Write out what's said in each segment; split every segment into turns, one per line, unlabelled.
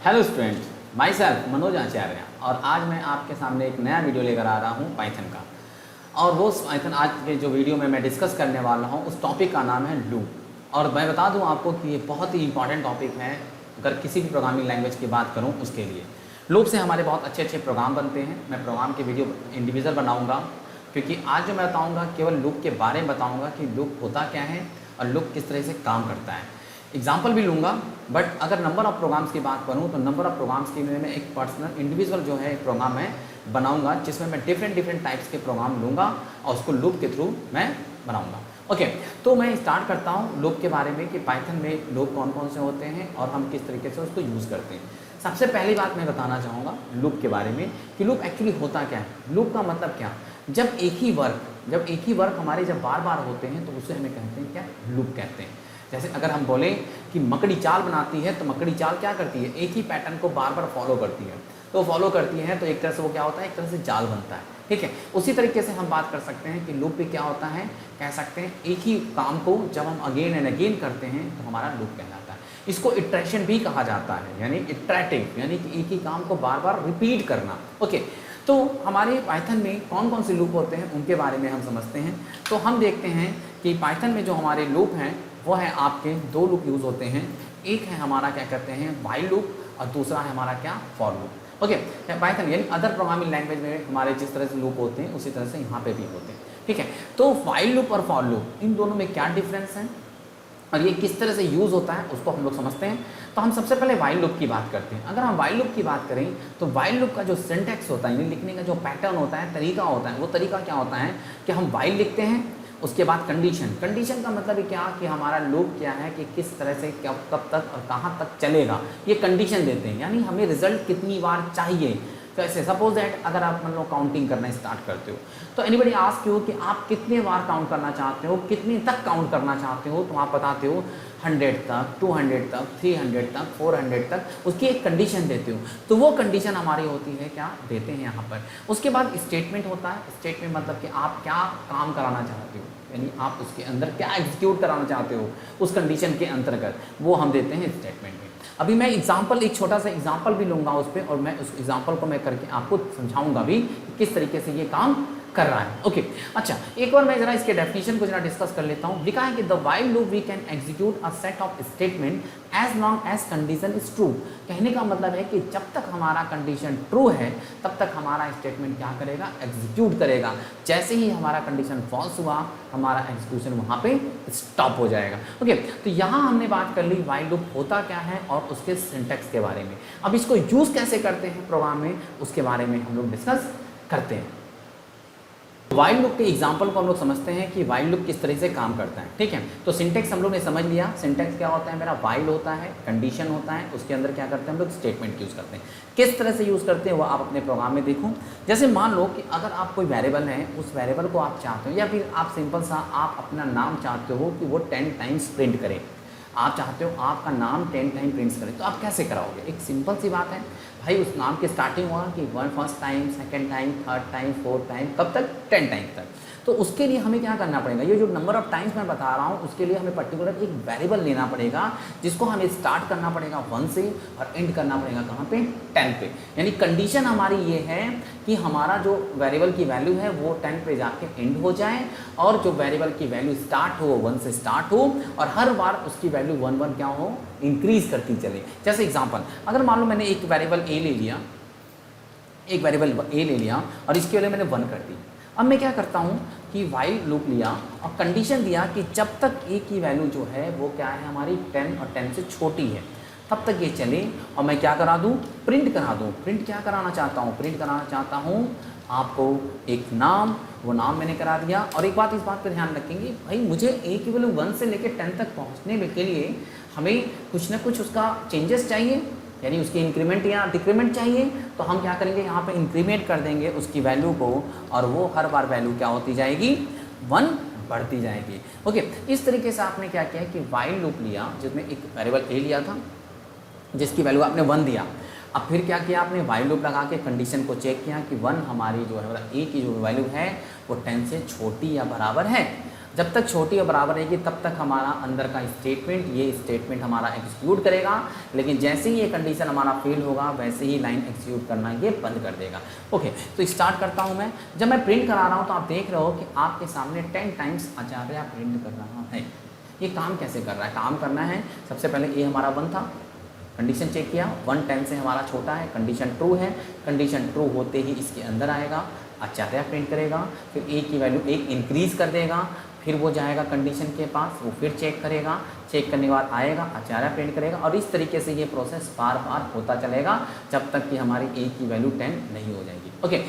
Hello student, myself Manoj Acharya और आज मैं आपके सामने एक नया वीडियो लेकर आ रहा हूँ पाइथन का। और वो पाइथन आज के जो वीडियो में मैं डिस्कस करने वाला हूँ उस टॉपिक का नाम है लूप। और मैं बता दूँ आपको कि ये बहुत ही इंपॉर्टेंट टॉपिक है अगर किसी भी प्रोग्रामिंग लैंग्वेज की बात करूँ उसके लिए। लूप से हमारे बहुत अच्छे अच्छे प्रोग्राम बनते हैं। मैं प्रोग्राम के वीडियो इंडिविजुअल बनाऊँगा क्योंकि आज जो मैं बताऊँगा केवल लूप के बारे में बताऊँगा कि लूप होता क्या है और लूप किस तरह से काम करता है। एग्जाम्पल भी लूँगा, बट अगर नंबर ऑफ़ प्रोग्राम्स की बात करूँ तो नंबर ऑफ़ प्रोग्राम्स के लिए मैं एक पर्सनल इंडिविजुअल जो है एक प्रोग्राम मैं बनाऊँगा जिसमें मैं डिफरेंट टाइप्स के प्रोग्राम लूँगा और उसको लूप के थ्रू मैं बनाऊँगा। ओके, तो मैं स्टार्ट करता हूँ लूप के बारे में कि पाइथन में लूप कौन कौन से होते हैं और हम किस तरीके से उसको यूज़ करते हैं। सबसे पहली बात मैं बताना चाहूँगा लूप के बारे में कि लूप एक्चुअली होता क्या है। लूप का मतलब क्या, जब एक ही वर्क हमारे जब बार बार होते हैं तो उसे हमें कहते हैं क्या, लूप कहते हैं। जैसे अगर हम बोलें कि मकड़ी चाल बनाती है तो मकड़ी चाल क्या करती है, एक ही पैटर्न को बार बार फॉलो करती है। तो फॉलो करती है तो एक तरह से वो क्या होता है, एक तरह से जाल बनता है। ठीक है, उसी तरीके से हम बात कर सकते हैं कि लूप भी क्या होता है, कह सकते हैं एक ही काम को जब हम अगेन एंड अगेन करते हैं तो हमारा लूप कहलाता है। इसको इटरेशन भी कहा जाता है, यानी इटरेटिव, यानी कि एक ही काम को बार बार रिपीट करना। ओके, तो हमारे पाइथन में कौन कौन से लूप होते हैं उनके बारे में हम समझते हैं। तो हम देखते हैं कि पाइथन में जो हमारे लूप हैं वो है आपके दो लूप यूज़ होते हैं। एक है हमारा क्या कहते हैं व्हाइल लूप और दूसरा है हमारा क्या, फॉर लूप। ओके, पाइथन यानी अदर प्रोग्रामिंग लैंग्वेज में हमारे जिस तरह से लूप होते हैं उसी तरह से यहाँ पे भी होते हैं। ठीक है, तो व्हाइल लूप और फॉर लूप इन दोनों में क्या डिफरेंस है और ये किस तरह से यूज़ होता है उसको हम लोग समझते हैं। तो हम सबसे पहले व्हाइल लूप की बात करते हैं। अगर हम व्हाइल लूप की बात करें तो व्हाइल लूप का जो सिंटैक्स होता है, यानी लिखने का जो पैटर्न होता है, तरीका होता है, वो तरीका क्या होता है कि हम व्हाइल लिखते हैं, उसके बाद कंडीशन का मतलब क्या कि हमारा लूप क्या है कि किस तरह से कब तक और कहाँ तक चलेगा, ये कंडीशन देते हैं। यानी हमें रिजल्ट कितनी बार चाहिए। तो ऐसे सपोज दैट अगर आप मान लो काउंटिंग करना स्टार्ट करते हो तो एनीबडी आस्क यू कि आप कितने बार काउंट करना चाहते हो, कितने तक काउंट करना चाहते हो, तो आप बताते हो 100 तक, 200 तक, 300 तक, 400 तक, उसकी एक कंडीशन देते हो। तो वो कंडीशन हमारी होती है क्या, देते हैं यहाँ पर। उसके बाद स्टेटमेंट होता है। स्टेटमेंट मतलब कि आप क्या काम कराना चाहते हो, यानी आप उसके अंदर क्या एग्जीक्यूट कराना चाहते हो उस कंडीशन के अंतर्गत, वो हम देते हैं स्टेटमेंट में। अभी मैं एग्जाम्पल, एक छोटा सा एग्जाम्पल भी लूँगा उस पर और मैं उस एग्जाम्पल को मैं करके आपको समझाऊंगा भी कि किस तरीके से ये काम कर रहा है। ओके, अच्छा एक बार मैं जरा इसके डेफिनेशन को जरा डिस्कस कर लेता हूँ। लिखा है कि the while loop we can execute a set of statement as long as condition is true. कहने का मतलब है कि जब तक हमारा कंडीशन ट्रू है तब तक हमारा स्टेटमेंट क्या करेगा, एग्जीक्यूट करेगा। जैसे ही हमारा कंडीशन फॉल्स हुआ हमारा एग्जीक्यूशन वहाँ पे स्टॉप हो जाएगा। ओके, तो यहाँ हमने बात कर ली व्हाइल लूप होता क्या है और उसके सिंटैक्स के बारे में। अब इसको यूज़ कैसे करते हैं प्रोग्राम में उसके बारे में हम लोग डिस्कस करते हैं। व्हाइल लूप के एग्जाम्पल को हम लोग समझते हैं कि व्हाइल लूप किस तरह से काम करता है। ठीक है, तो सिंटैक्स हम लोग ने समझ लिया। सिंटैक्स क्या होता है, मेरा व्हाइल होता है, कंडीशन होता है, उसके अंदर क्या करते हैं हम लोग, स्टेटमेंट यूज़ करते हैं। किस तरह से यूज़ करते हैं वो आप अपने प्रोग्राम में देखो। जैसे मान लो कि अगर आप कोई वेरिएबल है, उस वेरिएबल को आप चाहते हो या फिर आप सिंपल सा आप अपना नाम चाहते हो कि वो 10 टाइम्स प्रिंट करे, आप चाहते हो आपका नाम 10 टाइम प्रिंट करें, तो आप कैसे कराओगे। एक सिंपल सी बात है भाई, उस नाम की स्टार्टिंग हुआ कि first time, second time, third time, fourth time, कब तक, 10 टाइम तक। तो उसके लिए हमें क्या करना पड़ेगा, ये जो नंबर ऑफ टाइम्स मैं बता रहा हूँ उसके लिए हमें पर्टिकुलर एक वेरिएबल लेना पड़ेगा जिसको हमें स्टार्ट करना पड़ेगा 1 से और एंड करना पड़ेगा कहाँ पे, 10 पे। यानी कंडीशन हमारी ये है कि हमारा जो वेरिएबल की वैल्यू है वो 10 पे जाके एंड हो जाए और जो वेरिएबल की वैल्यू स्टार्ट हो 1 से स्टार्ट हो और हर बार उसकी वैल्यू 1 क्या हो, इंक्रीज करती चले। जैसे एग्जाम्पल, अगर मान लो मैंने एक वेरिएबल ए ले लिया, और इसकी वैल्यू मैंने 1 कर दी। अब मैं क्या करता हूँ कि व्हाइल लूप लिया और कंडीशन दिया कि जब तक ए की वैल्यू जो है वो क्या है हमारी 10 और 10 से छोटी है तब तक ये चले और मैं क्या करा दूँ, प्रिंट करा दूँ। प्रिंट क्या कराना चाहता हूँ, प्रिंट कराना चाहता हूँ आपको एक नाम, वो नाम मैंने करा दिया। और एक बात, इस बात पर ध्यान रखेंगे भाई, मुझे ए की वैल्यू 1 से लेकर 10 तक पहुँचने के लिए हमें कुछ ना कुछ उसका चेंजेस चाहिए, यानी उसकी इंक्रीमेंट या डिक्रीमेंट चाहिए। तो हम क्या करेंगे, यहाँ पे इंक्रीमेंट कर देंगे उसकी वैल्यू को और वो हर बार वैल्यू क्या होती जाएगी, 1 बढ़ती जाएगी। ओके, इस तरीके से आपने क्या किया कि व्हाइल लूप लिया जिसमें एक वेरिएबल ए लिया था जिसकी वैल्यू आपने 1 दिया। अब फिर क्या किया आपने, व्हाइल लूप लगा के कंडीशन को चेक किया कि 1 हमारी जो है मतलब ए की जो वैल्यू है वो 10 से छोटी या बराबर है। जब तक छोटी और बराबर रहेगी तब तक हमारा अंदर का स्टेटमेंट, ये स्टेटमेंट हमारा एग्जीक्यूट करेगा, लेकिन जैसे ही ये कंडीशन हमारा फेल होगा वैसे ही लाइन एग्जीक्यूट करना ये बंद कर देगा। ओके, तो स्टार्ट करता हूँ मैं। जब मैं प्रिंट करा रहा हूँ तो आप देख रहे हो कि आपके सामने 10 टाइम्स आचार्य प्रिंट कर रहा है। ये काम कैसे कर रहा है? काम करना है, सबसे पहले ये हमारा 1 था, कंडीशन चेक किया, 1 10 से हमारा छोटा है, कंडीशन ट्रू है, कंडीशन ट्रू होते ही इसके अंदर आएगा, आचार्य प्रिंट करेगा, फिर ए की वैल्यू 1 इंक्रीज़ कर देगा, फिर वो जाएगा कंडीशन के पास, वो फिर चेक करेगा, चेक करने के बाद आएगा, आचार्य प्रिंट करेगा, और इस तरीके से ये प्रोसेस बार बार होता चलेगा जब तक कि हमारी ए की वैल्यू 10 नहीं हो जाएगी। ओके,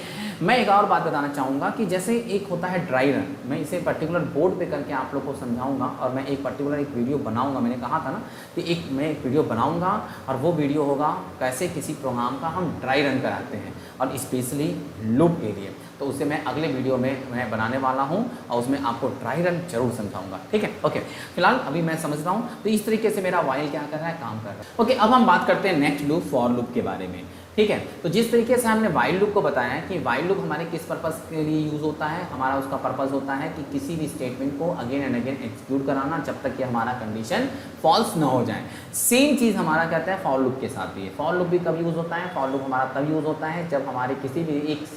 मैं एक और बात बताना चाहूँगा कि जैसे एक होता है ड्राई रन, मैं इसे पर्टिकुलर बोर्ड पे करके आप लोग को समझाऊंगा, और मैं एक पर्टिकुलर एक वीडियो बनाऊंगा। मैंने कहा था ना कि मैं एक वीडियो बनाऊंगा, और वो वीडियो होगा कैसे किसी प्रोग्राम का हम ड्राई रन कराते हैं, और स्पेशली लूप के लिए। तो उसे मैं अगले वीडियो में मैं बनाने वाला हूं, और उसमें आपको ड्राई रन जरूर समझाऊंगा। ठीक है, ओके, फिलहाल अभी मैं समझता हूं। तो इस तरीके से मेरा वाइल क्या कर रहा है, काम कर रहा है। ओके, अब हम बात करते हैं नेक्स्ट लूप, फॉर लूप के बारे में। ठीक है, तो जिस तरीके से हमने वाइल लूप को बताया है कि वाइल लूप हमारे किस पर्पज़ के लिए यूज़ होता है, हमारा उसका पर्पज़ होता है कि किसी भी स्टेटमेंट को अगेन एंड अगेन एग्जीक्यूट कराना जब तक कि हमारा कंडीशन फॉल्स ना हो जाए। सेम चीज़ हमारा कहता है फॉर लूप के साथ भी है। फॉर लूप भी कब यूज़ होता है? फॉर लूप हमारा तब यूज़ होता है जब हमारे किसी भी एक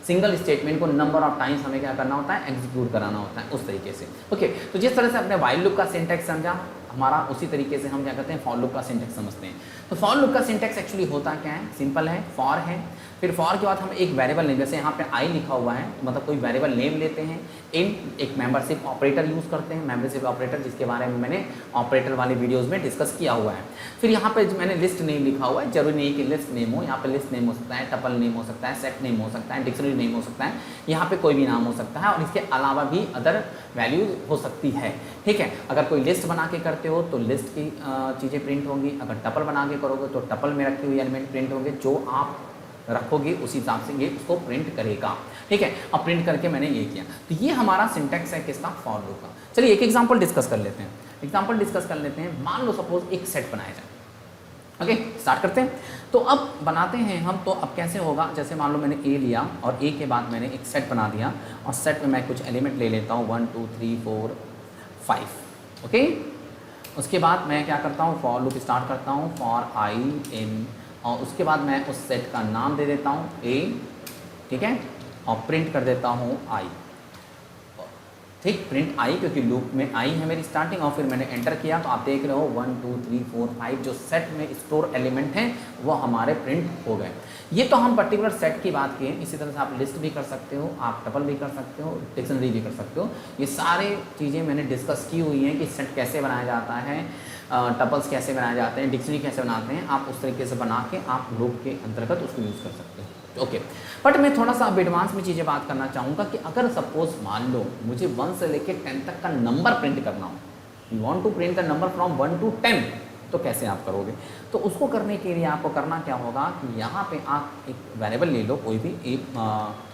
सिंगल स्टेटमेंट को नंबर ऑफ टाइम्स हमें क्या करना होता है, एग्जीक्यूट कराना होता है, उस तरीके से। ओके, तो जिस तरह से अपने वाइल लूप का सिंटैक्स समझा हमारा, उसी तरीके से हम क्या करते हैं, फॉर लूप का सिंटैक्स समझते हैं। तो फॉर लूप का सिंटैक्स एक्चुअली होता क्या है, सिंपल है, फॉर है, फिर फॉर के बाद हम एक वेरिएबल नेम, जैसे यहाँ पे आई लिखा हुआ है, मतलब कोई वेरिएबल नेम लेते हैं, इन एक मेंबरशिप ऑपरेटर यूज़ करते हैं, मेंबरशिप ऑपरेटर जिसके बारे में मैंने ऑपरेटर वाली वीडियोज़ में डिस्कस किया हुआ है। फिर यहाँ पे मैंने लिस्ट नेम लिखा हुआ है, जरूरी नहीं कि लिस्ट नेम हो, यहाँ पे लिस्ट नेम हो सकता है, टपल नेम हो सकता है, सेट नेम हो सकता है, डिक्शनरी नेम हो सकता है, यहाँ पे कोई भी नाम हो सकता है, और इसके अलावा भी अदर वैल्यू हो सकती है। ठीक है, अगर कोई लिस्ट बना के करते हो तो लिस्ट की चीज़ें प्रिंट होंगी, अगर टपल बना के करोगे तो टपल में रखी हुई एलिमेंट प्रिंट होंगे, जो आप रखोगे उसी हिसाब से ये उसको प्रिंट करेगा। ठीक है, अब प्रिंट करके मैंने ये किया, तो ये हमारा सिंटैक्स है किसका, फॉर लूप का। चलिए एक एग्जांपल डिस्कस कर लेते हैं। एग्जांपल डिस्कस कर लेते हैं। मान लो सपोज एक सेट बनाया जाए। ओके, स्टार्ट करते हैं। तो अब बनाते हैं हम, तो अब कैसे होगा, जैसे मान लो मैंने ए लिया और ए के बाद मैंने एक सेट बना दिया, और सेट में मैं कुछ एलिमेंट ले लेता हूँ 1 2 3 4 5। ओके, उसके बाद मैं क्या करता हूँ, फॉर लूप स्टार्ट करता हूँ, फॉर आई इन, और उसके बाद मैं उस सेट का नाम दे देता हूँ ए, ठीक है, और प्रिंट कर देता हूँ आई। ठीक, प्रिंट आई, क्योंकि लूप में आई है मेरी स्टार्टिंग, और फिर मैंने एंटर किया, तो आप देख रहे हो 1 2 3 4 5 जो सेट में स्टोर एलिमेंट हैं वो हमारे प्रिंट हो गए। ये तो हम पर्टिकुलर सेट की बात किए, इसी तरह से आप लिस्ट भी कर सकते हो, आप टपल भी कर सकते हो, डिक्शनरी भी कर सकते हो। ये सारे चीज़ें मैंने डिस्कस की हुई हैं कि सेट कैसे बनाया जाता है, टपल्स कैसे बनाए जाते हैं, डिक्शनरी कैसे बनाते हैं, आप उस तरीके से बना के आप लूप के अंतर्गत उसको यूज़ कर सकते हो। ओके, बट मैं थोड़ा सा अब एडवांस में चीज़ें बात करना चाहूँगा कि अगर सपोज मान लो मुझे 1 से लेकर 10 तक का नंबर प्रिंट करना हो, you want to print the number from 1 to 10, तो कैसे आप करोगे? तो उसको करने के लिए आपको करना क्या होगा कि यहाँ पे आप एक वेरिएबल ले लो, कोई भी एक,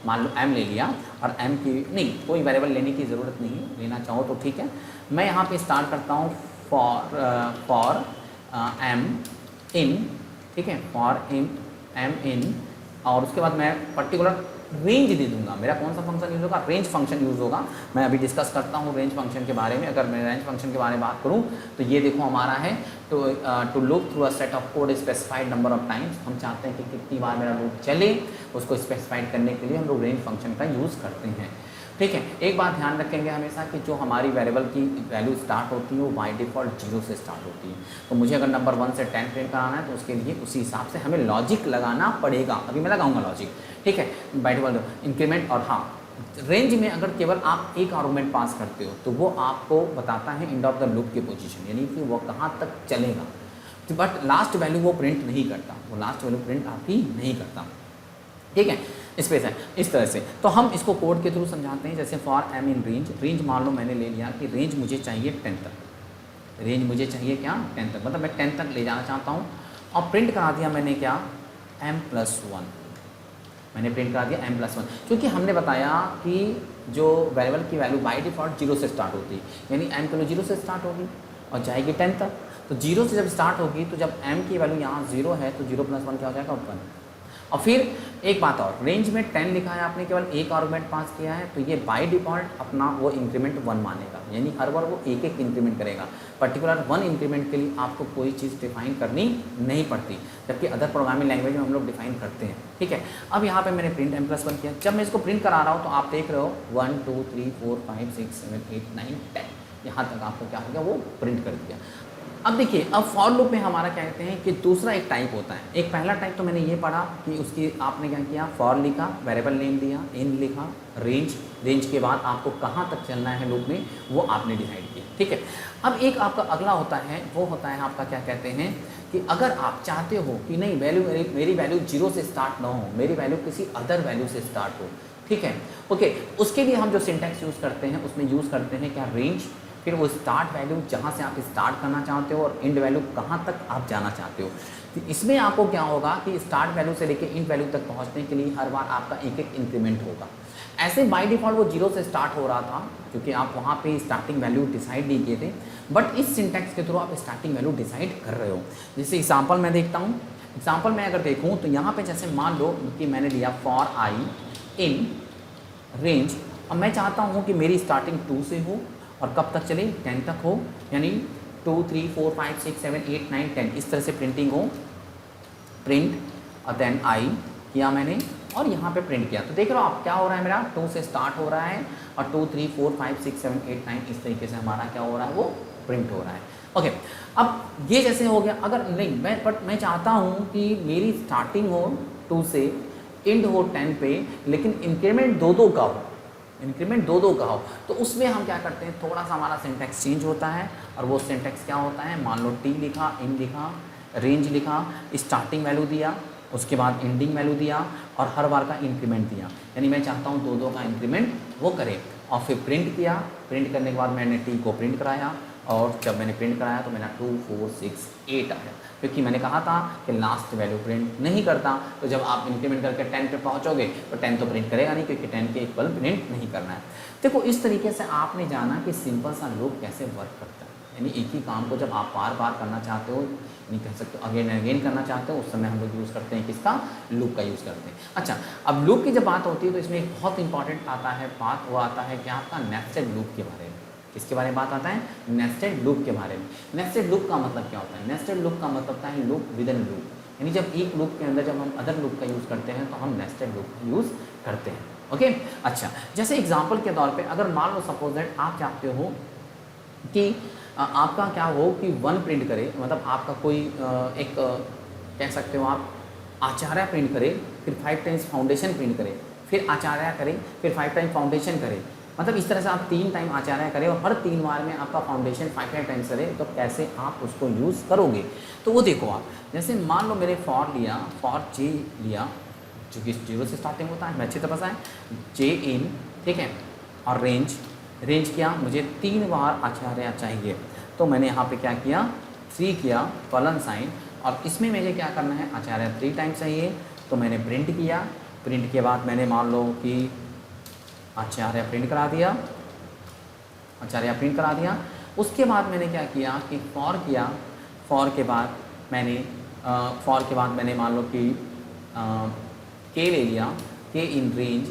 मान लो m ले लिया, और m की नहीं, कोई वेरिएबल लेने की ज़रूरत नहीं है, लेना चाहो तो ठीक है। मैं यहाँ पे स्टार्ट करता हूँ फॉर m in, ठीक है, फॉर m in, और उसके बाद मैं पर्टिकुलर रेंज दे दूंगा। मेरा कौन सा फंक्शन यूज़ होगा, रेंज फंक्शन यूज़ होगा। मैं अभी डिस्कस करता हूँ रेंज फंक्शन के बारे में। अगर मैं रेंज फंक्शन के बारे में बात करूँ तो ये देखो हमारा है to loop through a set of code specified number of times. हम चाहते हैं कि कितनी बार मेरा लूप चले, उसको स्पेसिफाइड करने के लिए हम लोग रेंज फंक्शन का यूज़ करते हैं। ठीक है, एक बात ध्यान रखेंगे हमेशा कि जो हमारी वेरिएबल की वैल्यू स्टार्ट होती है वो बाय डिफ़ॉल्ट 0 से स्टार्ट होती है। तो मुझे अगर नंबर 1 से 10 प्रिंट कराना है तो उसके लिए उसी हिसाब से हमें लॉजिक लगाना पड़ेगा। अभी मैं लगाऊंगा लॉजिक, ठीक है, बाय डिफ़ॉल्ट इंक्रीमेंट। और हाँ, रेंज में अगर केवल आप एक आर्गुमेंट पास करते हो तो वो आपको बताता है एंड ऑफ द लूप की पोजीशन, यानी कि वो कहाँ तक चलेगा। बट लास्ट वैल्यू वो प्रिंट नहीं करता, वो लास्ट वैल्यू प्रिंट आपकी नहीं करता। ठीक है, स्पेस है इस तरह से। तो हम इसको कोड के थ्रू समझाते हैं। जैसे for m in range, range मान लो मैंने ले लिया कि रेंज मुझे चाहिए 10 तक, रेंज मुझे चाहिए क्या 10 तक, मतलब मैं 10 तक ले जाना चाहता हूँ। और प्रिंट करा दिया मैंने क्या m+1, मैंने प्रिंट करा दिया m+1, क्योंकि हमने बताया कि जो वेरिएबल की वैल्यू बाय डिफ़ॉल्ट 0 से स्टार्ट होती है, यानी m किलो 0 से स्टार्ट होगी और जाएगी 10 तक। तो 0 से जब स्टार्ट होगी तो जब m की वैल्यू यहाँ 0 है तो 0 + 1 क्या हो जाएगा 1। और फिर एक बात और, रेंज में 10 लिखा है, आपने केवल एक आर्गुमेंट पास किया है, तो ये बाय डिफ़ॉल्ट अपना वो इंक्रीमेंट 1 मानेगा, यानी हर बार वो एक एक इंक्रीमेंट करेगा। पर्टिकुलर 1 इंक्रीमेंट के लिए आपको कोई चीज़ डिफाइन करनी नहीं पड़ती, जबकि अदर प्रोग्रामिंग लैंग्वेज में हम लोग डिफाइन करते हैं। ठीक है, अब यहाँ पे मैंने प्रिंट m+1 किया। जब मैं इसको प्रिंट करा रहा हूँ तो आप देख रहे हो 1 2 3 4 5 6 7 8 9 10, यहाँ तक आपको क्या हो गया, वो प्रिंट कर दिया। अब देखिए, अब फॉर लूप में हमारा क्या कहते हैं कि दूसरा एक टाइप होता है। एक पहला टाइप तो मैंने ये पढ़ा कि उसकी आपने क्या किया, फॉर लिखा, वेरिएबल नेम दिया, इन लिखा, रेंज के बाद आपको कहाँ तक चलना है लूप में वो आपने डिसाइड किया। ठीक है, अब एक आपका अगला होता है, वो होता है आपका क्या कहते हैं कि अगर आप चाहते हो कि नहीं वैल्यू मेरी वैल्यू 0 से स्टार्ट ना हो, मेरी वैल्यू किसी अदर वैल्यू से स्टार्ट हो। ठीक है, ओके, उसके लिए हम जो सिंटैक्स यूज़ करते हैं उसमें यूज़ करते हैं क्या, रेंज, फिर वो स्टार्ट वैल्यू जहाँ से आप स्टार्ट करना चाहते हो और एंड वैल्यू कहाँ तक आप जाना चाहते हो। तो इसमें आपको क्या होगा कि स्टार्ट वैल्यू से लेकर एंड वैल्यू तक पहुँचने के लिए हर बार आपका एक एक इंक्रीमेंट होगा। ऐसे बाय डिफ़ॉल्ट वो 0 से स्टार्ट हो रहा था क्योंकि आप वहाँ पे स्टार्टिंग वैल्यू डिसाइड नहीं किए थे, बट इस सिंटैक्स के थ्रू आप स्टार्टिंग वैल्यू डिसाइड कर रहे हो। जैसे एग्जाम्पल मैं देखता हूँ, एग्जाम्पल मैं अगर देखूँ तो यहाँ पर जैसे मान लो कि मैंने लिया फॉर आई इन रेंज। अब मैं चाहता हूँ कि मेरी स्टार्टिंग 2 से हो और कब तक चले, 10 तक हो, यानी 2 3 4 5 6 7 8 9 10 इस तरह से प्रिंटिंग हो। प्रिंट और देन आई किया मैंने और यहाँ पे प्रिंट किया, तो देख रहे हो आप क्या हो रहा है, मेरा 2 से स्टार्ट हो रहा है और 2 3 4 5 6 7 8 9 इस तरीके से हमारा क्या हो रहा है, वो प्रिंट हो रहा है। ओके, अब ये जैसे हो गया। अगर नहीं मैं चाहता हूँ कि मेरी स्टार्टिंग हो 2 से, एंड हो 10 पे, लेकिन इंक्रीमेंट 2 का हो, इंक्रीमेंट 2 का हो, तो उसमें हम क्या करते हैं, थोड़ा सा हमारा सिंटैक्स चेंज होता है। और वो सिंटैक्स क्या होता है, मान लो टी लिखा, इन लिखा, रेंज लिखा, स्टार्टिंग वैल्यू दिया, उसके बाद एंडिंग वैल्यू दिया और हर बार का इंक्रीमेंट दिया, यानी मैं चाहता हूँ 2 का इंक्रीमेंट वो करे। और फिर प्रिंट किया, प्रिंट करने के बाद मैंने टी को प्रिंट कराया और जब मैंने प्रिंट कराया तो मेरा 2 4 6 8 आया, क्योंकि मैंने कहा था कि लास्ट वैल्यू प्रिंट नहीं करता। तो जब आप इंक्रीमेंट करके 10 पे पहुंचोगे तो 10 तो प्रिंट करेगा नहीं, क्योंकि 10 के इक्वल प्रिंट नहीं करना है। देखो, इस तरीके से आपने जाना कि सिंपल सा लूप कैसे वर्क करता है, यानी एक ही काम को जब आप बार बार करना चाहते हो, नहीं कह सकते अगेन एंड अगेन करना चाहते हो, उस समय हम लोग यूज़ करते हैं किसका, लूप का यूज़ करते हैं। अच्छा, अब लूप की जब बात होती है तो इसमें एक बहुत इंपॉर्टेंट आता है बात, वो आता है क्या, आपका नेस्टेड लूप के बारे में। किसके बारे में बात आता है, नेस्टेड लूप के बारे में। नेस्टेड लूप का मतलब क्या होता है, नेस्टेड लूप का मतलब होता है लूप विद इन लूप, यानी जब एक लूप के अंदर जब हम अदर लूप का यूज़ करते हैं तो हम नेस्टेड लूप का यूज़ करते हैं। ओके, अच्छा, जैसे एग्जांपल के तौर पे अगर मान लो सपोज दैट आप चाहते हो कि आपका क्या हो कि 1 प्रिंट करे, मतलब आपका कोई एक कह सकते हो आप आचार्य प्रिंट करे, फिर 5 टाइम्स फाउंडेशन प्रिंट करे, फिर आचार्य करे, फिर 5 टाइम फाउंडेशन करे, मतलब इस तरह से आप 3 टाइम आचार्य करें और हर 3 बार में आपका फाउंडेशन 5 टाइम्स करे, तो कैसे आप उसको यूज़ करोगे। तो वो देखो आप, जैसे मान लो मैंने फॉर लिया, फॉर जे लिया जो कि 0 से स्टार्टिंग होता है, मैं अच्छी तरह से जे इन, ठीक है, और रेंज किया, मुझे 3 बार आचार्य चाहिए, तो मैंने यहाँ पे क्या किया, 3 किया कॉलन साइन, और इसमें मुझे क्या करना है, आचार्य 3 टाइम चाहिए, तो मैंने प्रिंट किया। प्रिंट के बाद मैंने मान लो कि आचार्य प्रिंट करा दिया, आचार्य प्रिंट करा दिया। उसके बाद मैंने क्या किया कि फॉर किया, फॉर के बाद मैंने मान लो कि के ले लिया, के इन रेंज,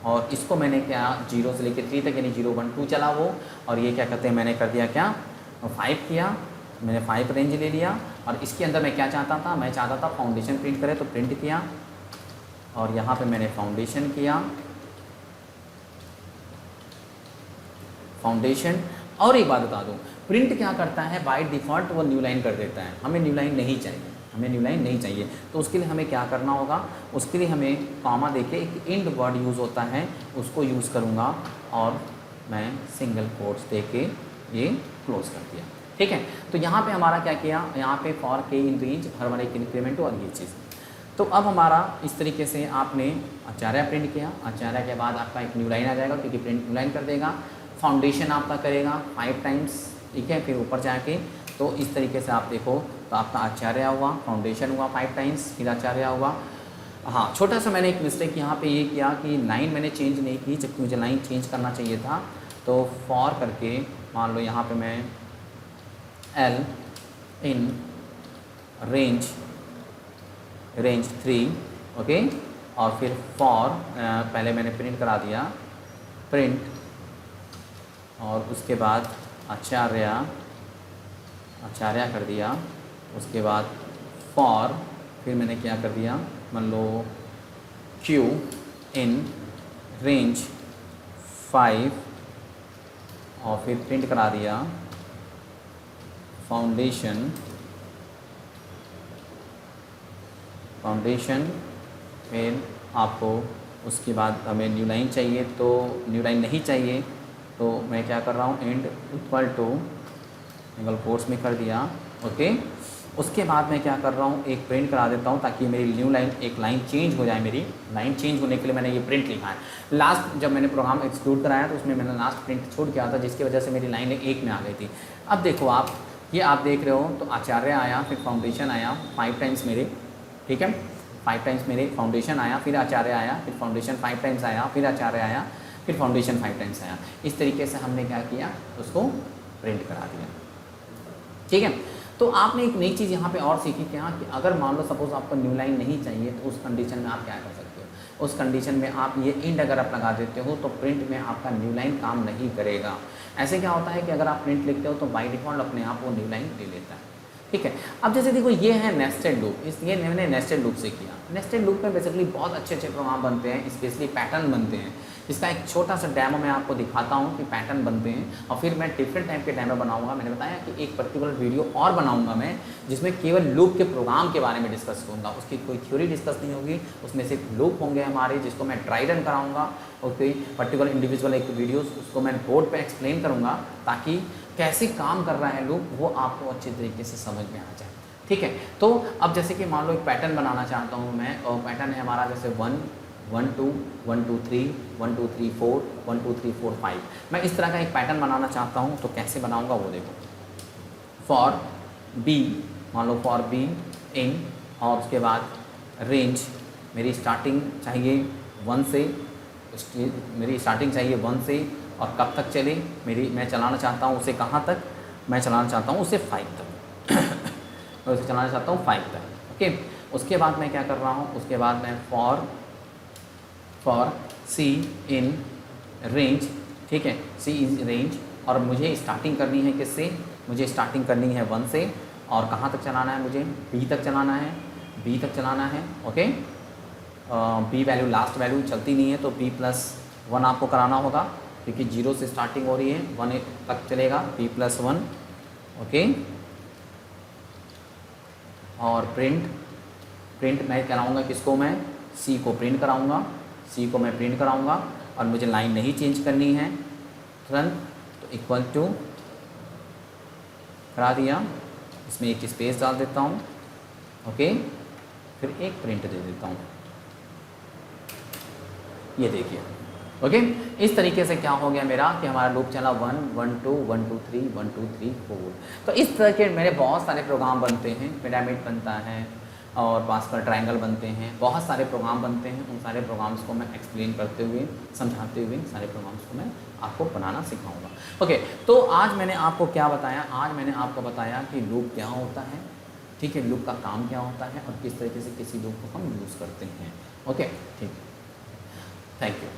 और इसको मैंने क्या 0 से लेकर 3 तक यानी 0 1 2 चला वो, और ये क्या कहते हैं मैंने कर दिया क्या 5 किया, मैंने 5 रेंज ले लिया। और इसके अंदर मैं क्या चाहता था, मैं चाहता था फाउंडेशन प्रिंट करे, तो प्रिंट किया और यहाँ पे मैंने फाउंडेशन किया, फाउंडेशन। और एक बात बता दूँ, प्रिंट क्या करता है बाय डिफ़ॉल्ट वो न्यू लाइन कर देता है, हमें न्यू लाइन नहीं चाहिए, हमें न्यू लाइन नहीं चाहिए। तो उसके लिए हमें क्या करना होगा, उसके लिए हमें कॉमा देके एक इंड वर्ड यूज़ होता है उसको यूज़ करूँगा, और मैं सिंगल कोट्स दे के ये क्लोज कर दिया, ठीक है। तो यहाँ पे हमारा क्या किया, यहाँ पे फॉर के इन रेंज हर बार एक इंक्रीमेंट और ये चीज़। तो अब हमारा इस तरीके से आपने आचार्य प्रिंट किया, आचार्य के बाद आपका एक न्यू लाइन आ जाएगा क्योंकि प्रिंट न्यू लाइन कर देगा, फाउंडेशन आपका करेगा 5 टाइम्स, ठीक है, फिर ऊपर जाके तो इस तरीके से आप देखो तो आपका आचार्य हुआ, फाउंडेशन हुआ 5 टाइम्स, फिर आचार्य हुआ। हाँ, छोटा सा मैंने एक मिस्टेक यहाँ पे ये किया कि लाइन मैंने चेंज नहीं की, जबकि मुझे लाइन चेंज करना चाहिए था। तो फॉर करके मान लो यहाँ पे मैं एल इन रेंज 3, ओके। और फिर फॉर, पहले मैंने प्रिंट करा दिया, प्रिंट, और उसके बाद आचार्य कर दिया। उसके बाद फॉर, फिर मैंने क्या कर दिया, मान लो क्यू इन रेंज 5, और फिर प्रिंट करा दिया फाउंडेशन, फिर आपको उसके बाद हमें न्यू लाइन चाहिए, तो न्यू लाइन नहीं चाहिए तो मैं क्या कर रहा हूँ, and equal to single quotes में कर दिया, ओके। उसके बाद मैं क्या कर रहा हूँ, एक प्रिंट करा देता हूँ ताकि मेरी न्यू लाइन, एक लाइन चेंज हो जाए। मेरी लाइन चेंज होने के लिए मैंने ये प्रिंट लिखा है। लास्ट जब मैंने प्रोग्राम एक्सक्लूड कराया तो उसमें मैंने लास्ट प्रिंट छोड़ किया था, जिसकी वजह से मेरी लाइन 1 में आ गई थी। अब देखो आप, ये आप देख रहे हो, तो आचार्य आया, फिर फाउंडेशन आया 5 टाइम्स मेरे, ठीक है, 5 टाइम्स मेरे फाउंडेशन आया, फिर आचार्य आया, फिर फाउंडेशन 5 टाइम्स आया, फिर आचार्य आया, फिर फाउंडेशन 5 टाइम्स आया। इस तरीके से हमने क्या किया, उसको प्रिंट करा दिया, ठीक है। तो आपने एक नई चीज़ यहाँ पे और सीखी क्या, कि अगर मान लो सपोज आपको न्यू लाइन नहीं चाहिए तो उस कंडीशन में आप क्या कर सकते हो। उस कंडीशन में आप ये इंड अगर आप लगा देते हो तो प्रिंट में आपका न्यू लाइन काम नहीं करेगा। ऐसे क्या होता है कि अगर आप प्रिंट लिखते हो तो बाय डिफ़ॉल्ट अपने आप वो न्यू लाइन ले लेता है, ठीक है। अब जैसे देखो ये है नेस्टेड लूप, इसलिए मैंने नेस्टेड लूप से किया। नेस्टेड लूप में बेसिकली बहुत अच्छे प्रोग्राम बनते हैं, स्पेशली पैटर्न बनते हैं। इसका एक छोटा सा डेमो मैं आपको दिखाता हूँ कि पैटर्न बनते हैं, और फिर मैं डिफरेंट टाइप के डेमो बनाऊंगा। मैंने बताया कि एक पर्टिकुलर वीडियो और बनाऊंगा मैं, जिसमें केवल लूप के प्रोग्राम के बारे में डिस्कस करूँगा। उसकी कोई थ्योरी डिस्कस नहीं होगी, उसमें सिर्फ लूप होंगे हमारे, जिसको मैं ट्राई रन कराऊँगा, और कोई पर्टिकुलर इंडिविजुअल एक वीडियोज़ उसको मैं बोर्ड पर एक्सप्लेन करूँगा, ताकि कैसे काम कर रहा है लूप वो आपको अच्छे तरीके से समझ में आ जाए, ठीक है। तो अब जैसे कि मान लो एक पैटर्न बनाना चाहता हूँ मैं, और पैटर्न है हमारा जैसे 1 1 2 1 2 3 1 2 3 4 1 2 3 4 5। मैं इस तरह का एक पैटर्न बनाना चाहता हूँ, तो कैसे बनाऊँगा वो देखो। फॉर बी, मान लो फॉर बी इन, और उसके बाद रेंज मेरी स्टार्टिंग चाहिए 1 से, मेरी स्टार्टिंग चाहिए 1 से, और कब तक चले मेरी, मैं चलाना चाहता हूँ उसे कहाँ तक, मैं चलाना चाहता हूँ उसे 5 तक मैं उसे चलाना चाहता हूँ 5 तक, ओके। उसके बाद मैं क्या कर रहा हूँ, उसके बाद मैं फॉर सी इन रेंज, ठीक है, सी इज रेंज, और मुझे स्टार्टिंग करनी है किससे, मुझे स्टार्टिंग करनी है 1 से, और कहाँ तक चलाना है, मुझे बी तक चलाना है, बी तक चलाना है, okay. B value last value चलती नहीं है, तो b+1 आपको कराना होगा, क्योंकि 0 से स्टार्टिंग हो रही है, 1 तक चलेगा, b+1, ओके। और प्रिंट मैं कराऊंगा किसको, मैं सी को प्रिंट कराऊंगा, सी को मैं प्रिंट कराऊंगा, और मुझे लाइन नहीं चेंज करनी है तुरंत, तो इक्वल टू करा दिया, इसमें एक स्पेस डाल देता हूँ, ओके, फिर एक प्रिंट दे देता हूँ, ये देखिए, ओके। इस तरीके से क्या हो गया मेरा, कि हमारा लूप चला 1 1 2 1 2 3 1 2 3 4। तो इस तरह के मेरे बहुत सारे प्रोग्राम बनते हैं, पिरामिड बनता है, और पास्कल ट्रायंगल बनते हैं, बहुत सारे प्रोग्राम बनते हैं। उन सारे प्रोग्राम्स को मैं एक्सप्लेन करते हुए, समझाते हुए सारे प्रोग्राम्स को मैं आपको बनाना सिखाऊंगा, ओके। तो आज मैंने आपको क्या बताया, आज मैंने आपको बताया कि लूप क्या होता है, ठीक है, लूप का काम क्या होता है, और किस तरीके से किसी लूप को हम यूज़ करते हैं, ओके, ठीक है, थैंक यू।